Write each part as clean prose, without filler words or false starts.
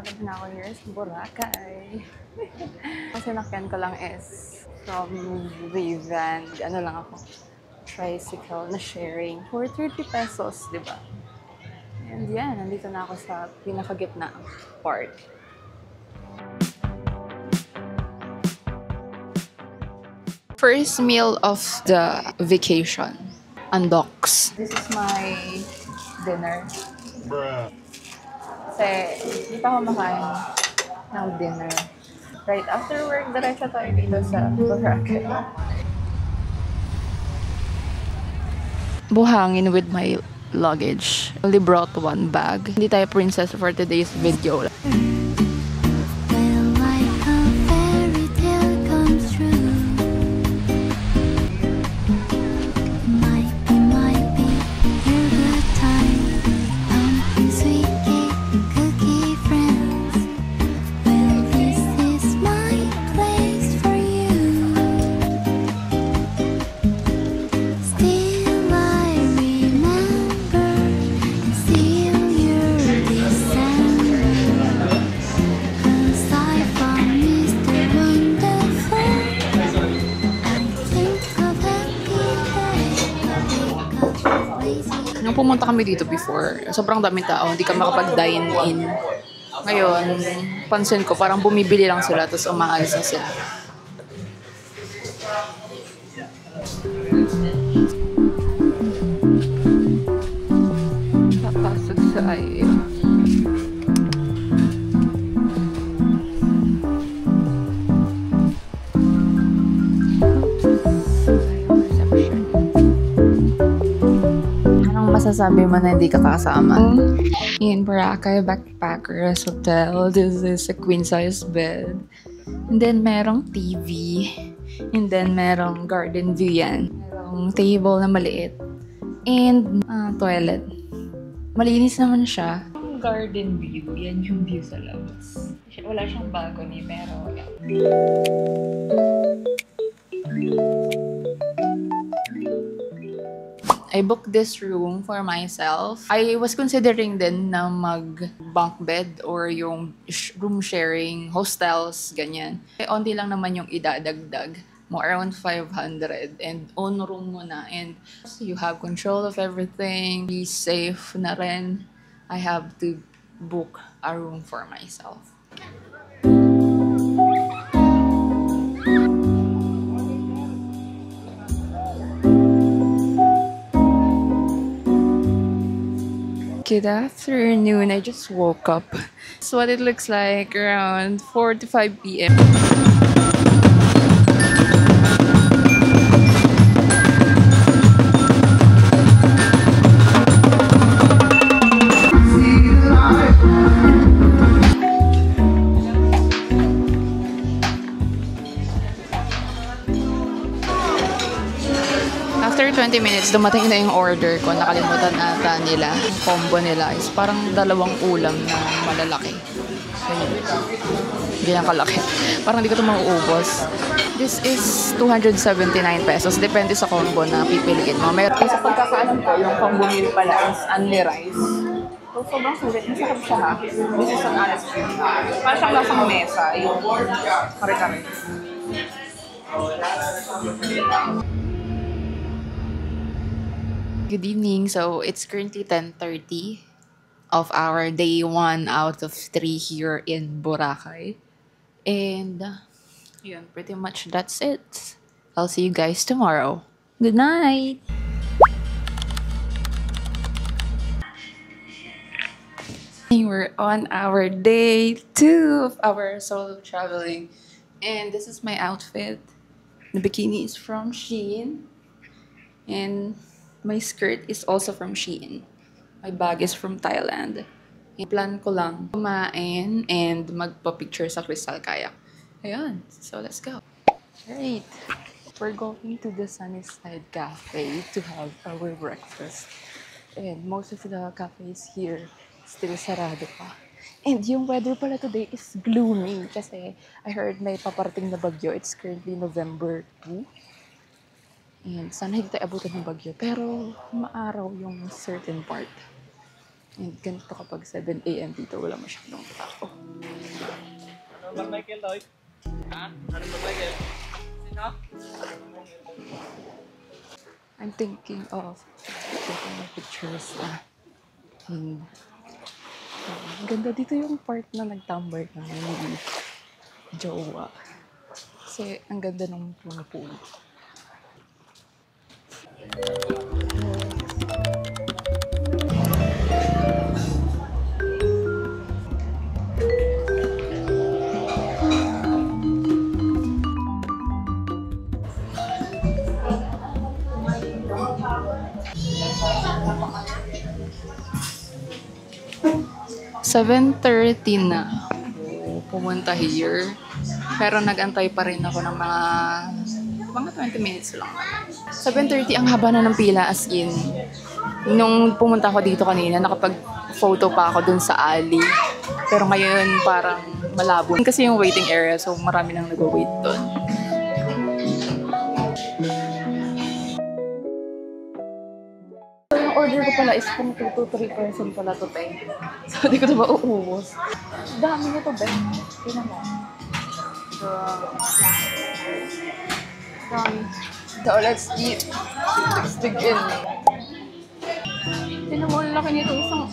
Pagod na ako here sa Boracay. Ang sinakyan ko lang is from the van. Ano lang ako, tricycle na sharing for 30 pesos, di ba? And yan, nandito na ako sa pinakagitna part. First meal of the vacation. Undocs. This is my dinner. Bruh. Kasi hindi pa ako makain ng dinner. Right after work, diretso tayo dito sa Boracay. Buhangin with my luggage. Only brought one bag. Hindi tayo princess for today's video. Nung pumunta kami dito before, sobrang daming tao, hindi ka makapag-dine in. Ngayon, pansin ko, parang bumibili lang sila, tapos umaalis na sila. Papasok sa IA. Masasabi mo na hindi ka kasama. In Boracay Backpackers Hotel, this is a queen-size bed. And then, merong TV. And then, merong garden view yan. Merong table na maliit. And, toilet. Malinis naman siya. Garden view, yan yung view sa labas. Wala siyang balcony, pero I booked this room for myself. I was considering din na mag-bunk bed or yung room sharing, hostels, ganyan. Onti lang naman yung idadagdag mo, around 500, and own room mo na. And so you have control of everything. Be safe na rin. I have to book a room for myself. Good afternoon. I just woke up. That's what it looks like around 4 to 5 p.m. After 20 minutes, dumating na yung order ko. Nakalimutan ata nila. Yung combo nila is parang dalawang ulam na malalaki. Ganyan kalaki. Parang hindi ko ito mauubos. This is 279 pesos. Depende sa combo na pipiliin mo. Sa pagkakaalam ko, yung combo meal pala is only rice. So, sobrang sulit. Masakap siya ha. This is an honest review. Parang siyang lasang mesa. Yung kare-kare. Good evening. So, it's currently 10:30 of our day 1 out of 3 here in Boracay. And, yun, pretty much that's it. I'll see you guys tomorrow. Good night! We're on our day 2 of our solo traveling. And this is my outfit. The bikini is from Shein. And my skirt is also from Shein. My bag is from Thailand. Plan ko lang kumain and magpa-picture sa Crystal Kayak. Ayun. So, let's go. Alright. We're going to the Sunnyside Cafe to have our breakfast. And most of the cafes here still sarado pa. And yung weather pala today is gloomy kasi I heard may paparating na bagyo. It's currently November 2. And sana hindi tayo abutan ng bagyo. Pero maaraw yung certain part. And ganito kapag 7 a.m. dito, wala masyadong tao. Ano ba Michael Lloyd? Ha? Ano ba Michael? Sino? I'm thinking of taking my pictures na. Ang ganda dito yung part na nagtambay kami ni jowa. Kasi ang ganda ng pool. 7:30 na ako pumunta here. Pero nag-antay pa rin ako ng mga 20 minutes lang. 7:30 ang haba na ng pila, as in. Nung pumunta ako dito kanina, nakapag-photo pa ako dun sa alley. Pero ngayon parang malabo. Kasi yung waiting area, so marami nang nag-wait dun. Yung order ko pala is kung 2 to 3 person pala to 10. So, di ko na mauubos. Dami nito, Ben. Tingnan mo. So, let's eat. Let's dig in. Tingnan mo, ang laki nito. Isang...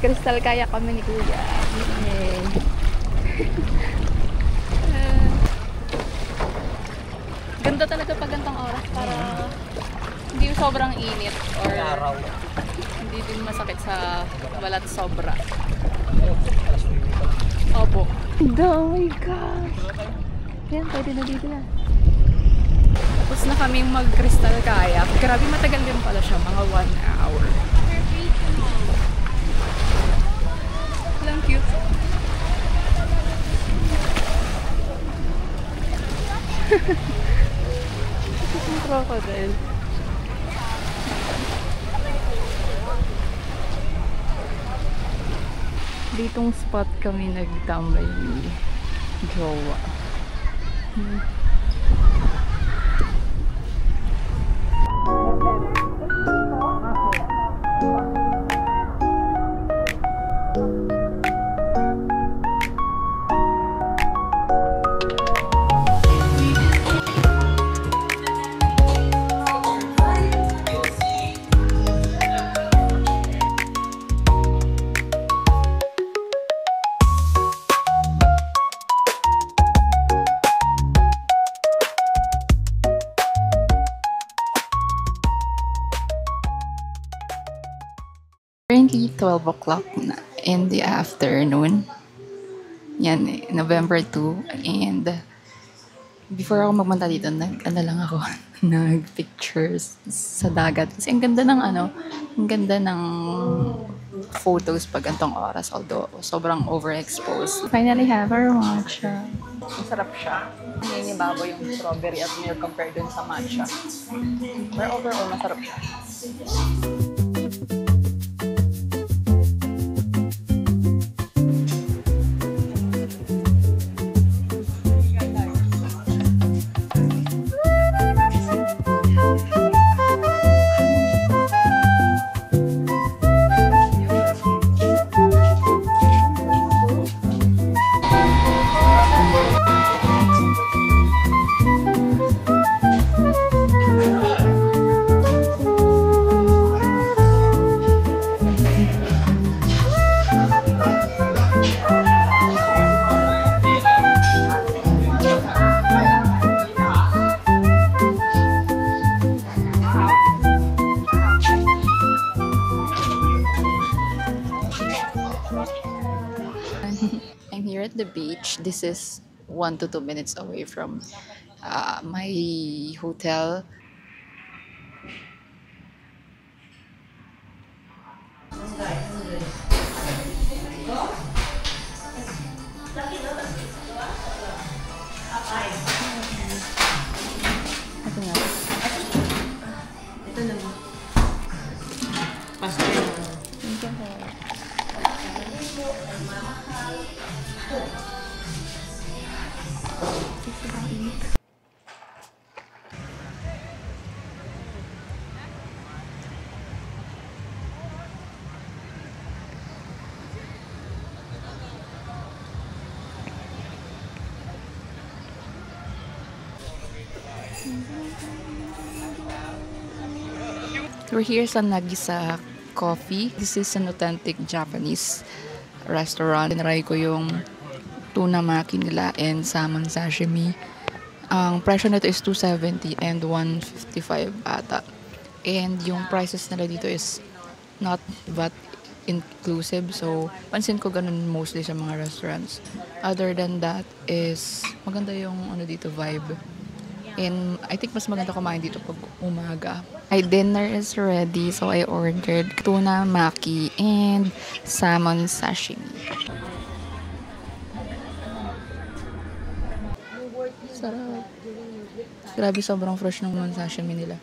Crystal kaya kami ni Kuya. Ganda talaga pag gantong oras para hindi sobrang init or hindi din masakit sa balat sobra. Opo. Oh my gosh! Yan, pwede na dito yan. Tapos na kaming mag-crystal kayak. Grabe, matagal din pala siya. Mga 1 hour. Lang cute. Ito yung crocodile. Ditong spot kami nagtambay ni jowa. Currently 12 o'clock na in the afternoon. Yan eh, November 2. And before ako magpunta dito, lang ako, nag-pictures sa dagat. Kasi ang ganda ng ang ganda ng photos pag gantong oras. Although sobrang overexposed. Finally have our matcha. Masarap siya. Nangingibabaw yung strawberry at milk compared dun sa matcha. Pero overall, masarap siya. I'm here at the beach. This is 1 to 2 minutes away from my hotel. Ito na. Ito na mo. Pasok na. Thank you. We're here sa Nagisa Coffee. This is an authentic Japanese restaurant. Tinry ko yung tuna maki nila and salmon sashimi. Ang presyo nito is $270 and $155 ata. And yung prices nila dito is not VAT inclusive. So, pansin ko ganun mostly sa mga restaurants. Other than that is maganda yung ano dito vibe. And I think mas maganda kumain dito pag umaga. My dinner is ready, so I ordered tuna maki and salmon sashimi. Sarap. Grabe, sobrang fresh ng sashimi nila.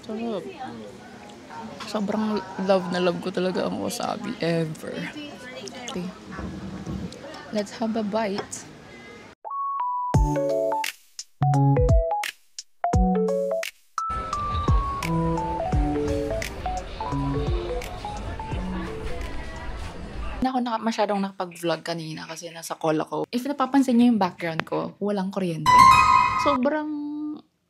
Sarap. Sobrang love na love ko talaga ang wasabi ever. Okay. Let's have a bite. Ako masyadong nakapag-vlog kanina kasi nasa call ako. If napapansin niyo yung background ko, walang kuryente. Sobrang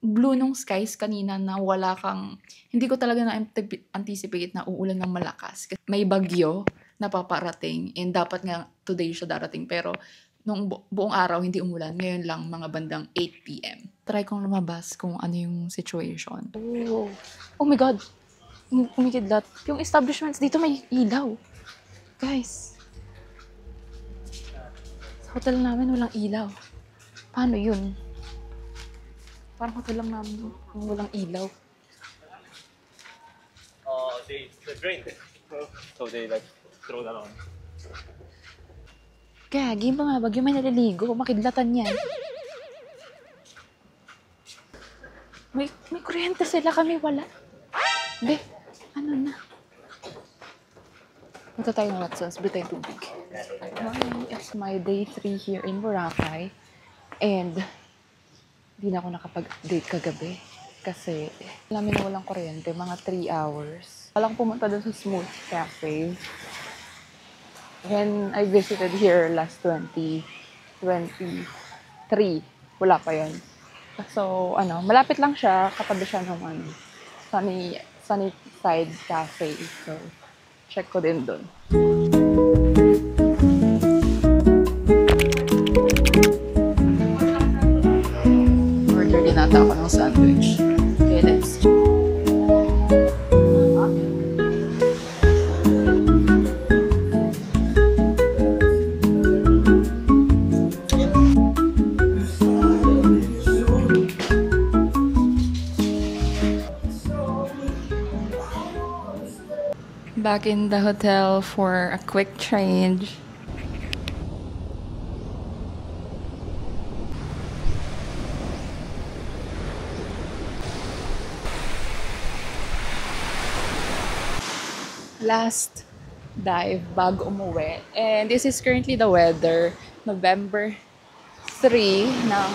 blue nung skies kanina na wala kang... Hindi ko talaga na-anticipate na uulan ng malakas. May bagyo na paparating and dapat nga today siya darating. Pero nung buong araw hindi umulan. Ngayon lang mga bandang 8 p.m. Try kong lumabas kung ano yung situation. Oh my God! Umikidlat. Yung establishments dito may ilaw. Guys, sa hotel namin walang ilaw. Paano yun? Parang hotel lang namin walang ilaw. They drained. So they like throw that on. Gagi, mga bagyo may naliligo. Makidlatan yan. May kuryente sila, kami wala. Be, ano na? Punta tayo ng Watsons, bili tayong tubig. It's my day 3 here in Boracay. And, di na ako nakapag-update kagabi. Kasi, alam na walang kuryente, mga 3 hours. Walang pumunta doon sa Smooth Cafe. When I visited here last 2023, wala pa yun. So, malapit lang siya, katabi siya ng Sunnyside Cafe. So, check ko din dun. Order din nata ako ng sandwich. Okay, let's see. Back in the hotel for a quick change. Last dive bago umuwi. And this is currently the weather. November 3 ng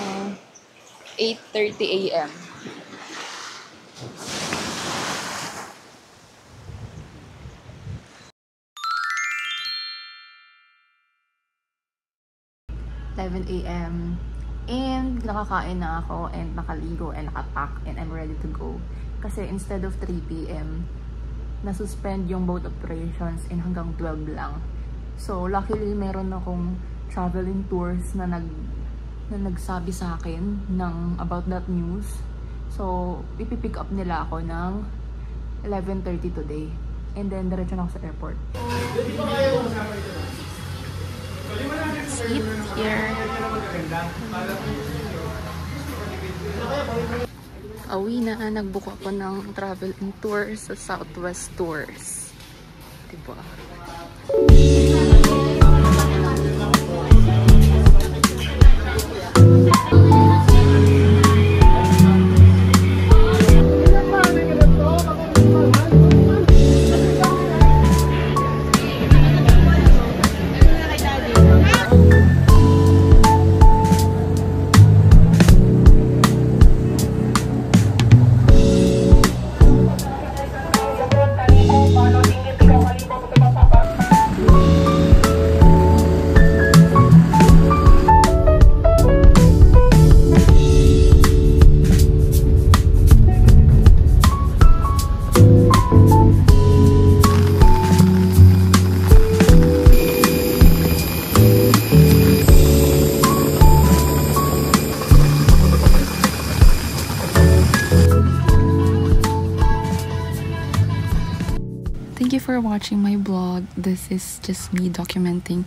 8:30 a.m. a.m. And nakakain na ako and nakaligo and nakapack and I'm ready to go. Kasi instead of 3 p.m. nasuspend yung boat operations and hanggang 12 lang. So luckily meron akong traveling tours na nagsabi sa akin about that news. So ipipick up nila ako ng 11:30 today. And then diretso na ako sa airport. Seat here. Awi na, nagbook ako ng travel tour sa Southwest Tours. Diba? Thank you for watching my blog. This is just me documenting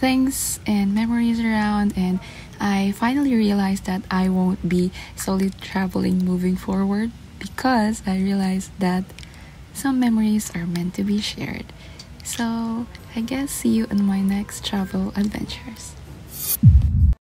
things and memories around, and I finally realized that I won't be solely traveling moving forward because I realized that some memories are meant to be shared. So, I guess see you in my next travel adventures.